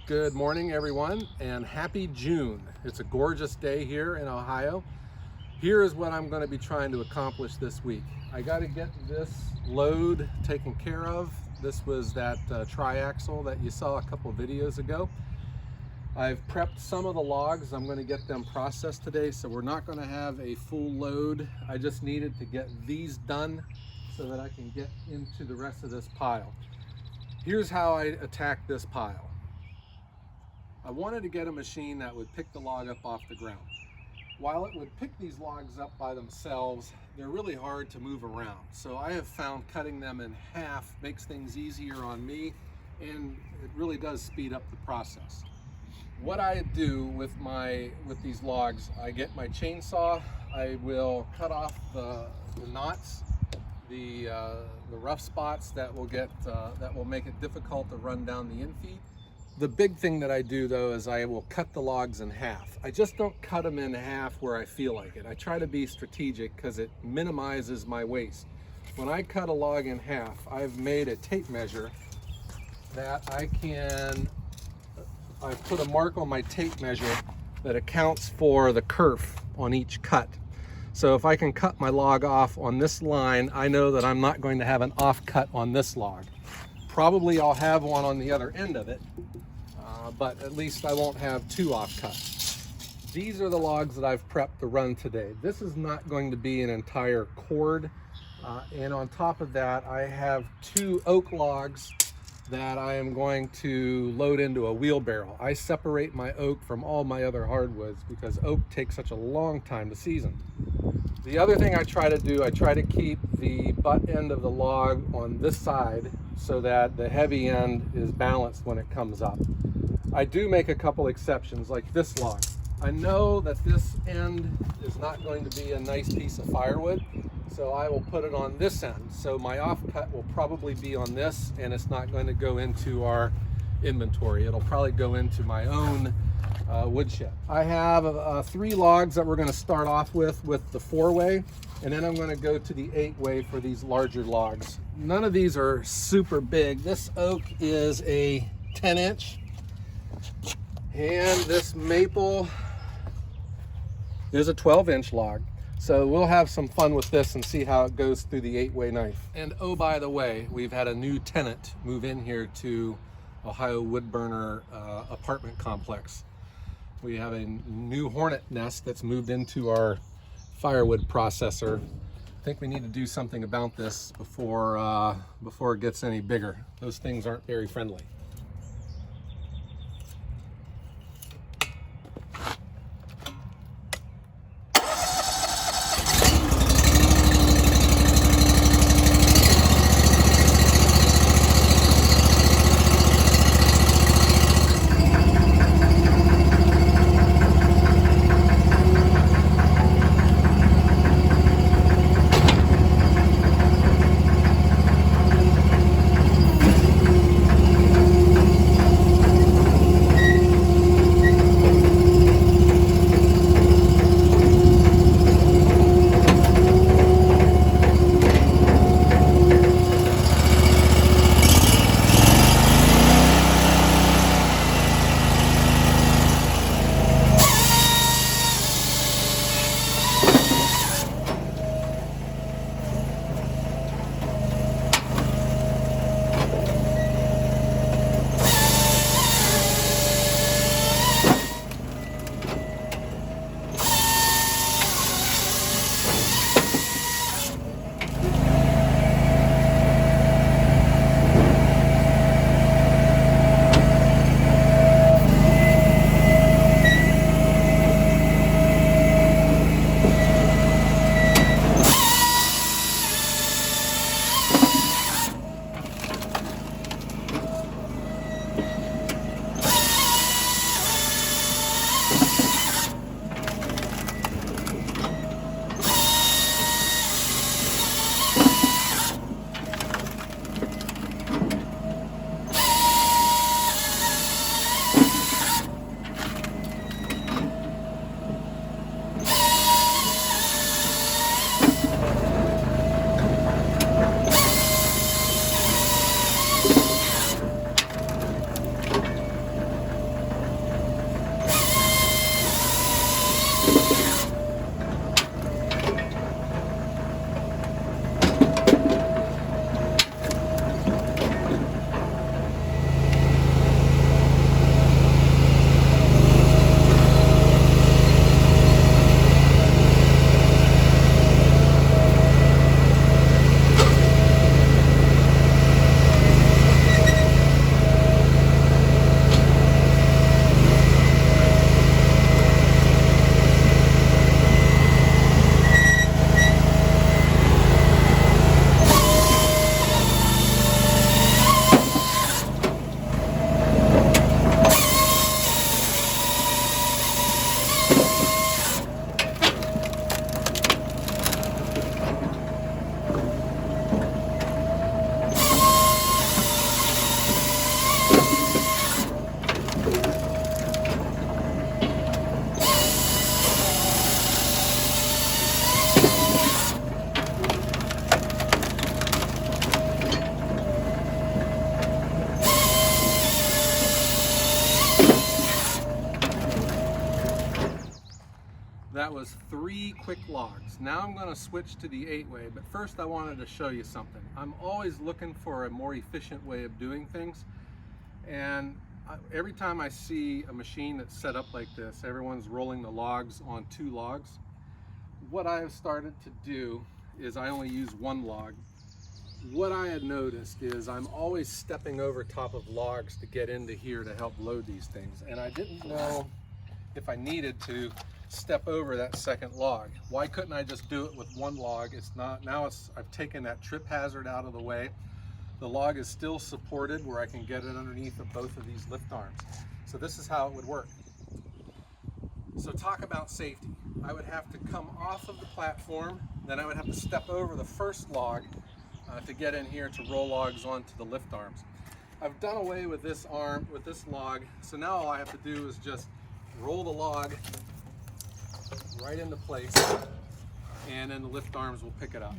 Good morning, everyone, and happy June. It's a gorgeous day here in Ohio. Here is what I'm going to be trying to accomplish this week. I got to get this load taken care of. This was that triaxle that you saw a couple of videos ago. I've prepped some of the logs. I'm going to get them processed today, so we're not going to have a full load. I just needed to get these done so that I can get into the rest of this pile. Here's how I attack this pile. I wanted to get a machine that would pick the log up off the ground. While it would pick these logs up by themselves, they're really hard to move around. So I have found cutting them in half makes things easier on me, and it really does speed up the process. What I do with these logs, I get my chainsaw, I will cut off the knots, the rough spots that will make it difficult to run down the infeed. The big thing that I do though is I will cut the logs in half. I just don't cut them in half where I feel like it. I try to be strategic because it minimizes my waste. When I cut a log in half, I've made a tape measure that I put a mark on my tape measure that accounts for the kerf on each cut. So if I can cut my log off on this line, I know that I'm not going to have an off cut on this log. Probably I'll have one on the other end of it, but at least I won't have two off cuts. These are the logs that I've prepped to run today. This is not going to be an entire cord, and on top of that I have two oak logs that I am going to load into a wheelbarrow. I separate my oak from all my other hardwoods because oak takes such a long time to season. The other thing I try to do, I try to keep the butt end of the log on this side so that the heavy end is balanced when it comes up. I do make a couple exceptions, like this log. I know that this end is not going to be a nice piece of firewood, so I will put it on this end. So my offcut will probably be on this, and it's not going to go into our inventory. It'll probably go into my own woodshed. I have 3 logs that we're going to start off with the 4-way, and then I'm going to go to the 8-way for these larger logs. None of these are super big. This oak is a 10-inch, and this maple is a 12-inch log. So we'll have some fun with this and see how it goes through the 8-way knife. And oh, by the way, we've had a new tenant move in here to Ohio Woodburner apartment complex. We have a new hornet nest that's moved into our firewood processor. I think we need to do something about this before it gets any bigger. Those things aren't very friendly. That was 3 quick logs. Now I'm going to switch to the 8-way, but first I wanted to show you something. I'm always looking for a more efficient way of doing things, and every time I see a machine that's set up like this, everyone's rolling the logs on 2 logs. What I have started to do is I only use 1 log. What I had noticed is I'm always stepping over top of logs to get into here to help load these things, and I didn't know if I needed to step over that 2nd log. Why couldn't I just do it with 1 log? It's not, now I've taken that trip hazard out of the way. The log is still supported where I can get it underneath of both of these lift arms. So this is how it would work. So talk about safety. I would have to come off of the platform, then I would have to step over the 1st log to get in here to roll logs onto the lift arms. I've done away with this arm, with this log, so now all I have to do is just roll the log right into place, and then the lift arms will pick it up.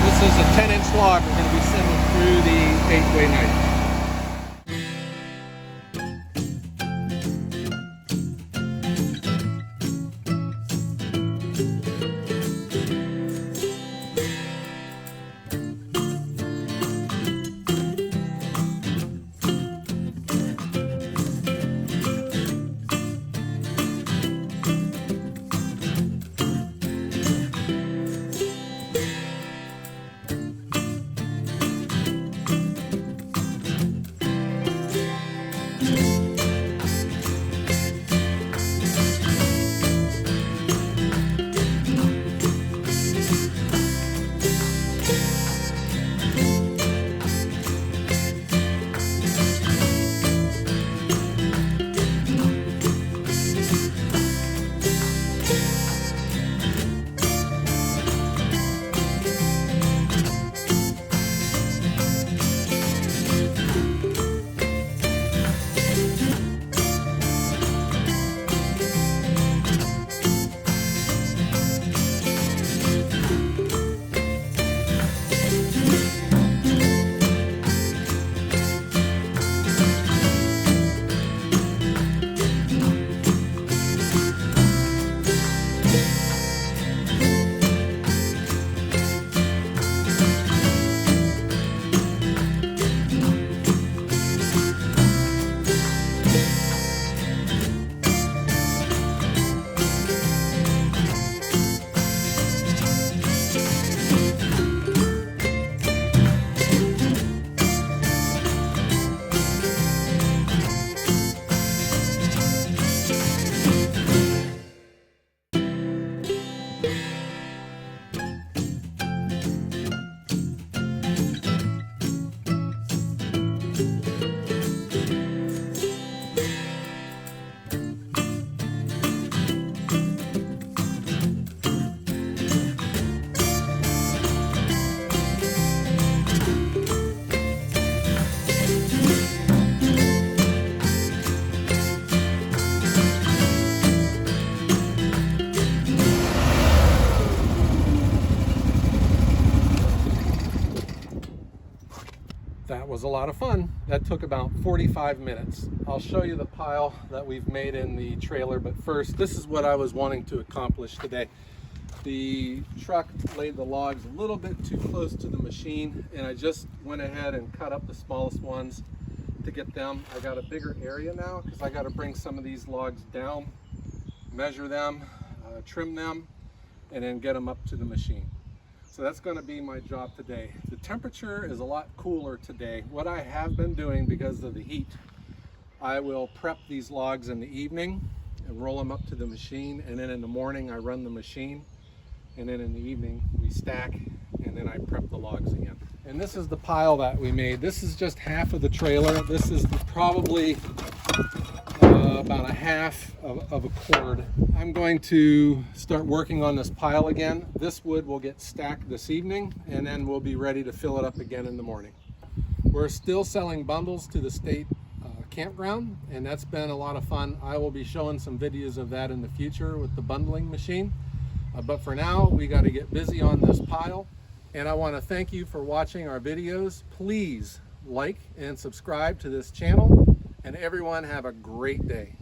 This is a 10-inch log we're going to be sending through the 8-way knife. That was a lot of fun. That took about 45 minutes. I'll show you the pile that we've made in the trailer, but first, this is what I was wanting to accomplish today. The truck laid the logs a little bit too close to the machine, and I just went ahead and cut up the smallest ones to get them. I got a bigger area now because I got to bring some of these logs down, measure them, trim them, and then get them up to the machine. So that's going to be my job today. The temperature is a lot cooler today. What I have been doing because of the heat, I will prep these logs in the evening and roll them up to the machine, and then in the morning I run the machine, and then in the evening we stack, and then I prep the logs again. And this is the pile that we made. This is just half of the trailer. This is probably about a half of a cord. I'm going to start working on this pile again. This wood will get stacked this evening, and then we'll be ready to fill it up again in the morning. We're still selling bundles to the state campground, and that's been a lot of fun. I will be showing some videos of that in the future with the bundling machine. But for now, we got to get busy on this pile. And I want to thank you for watching our videos. Please like and subscribe to this channel, and everyone have a great day.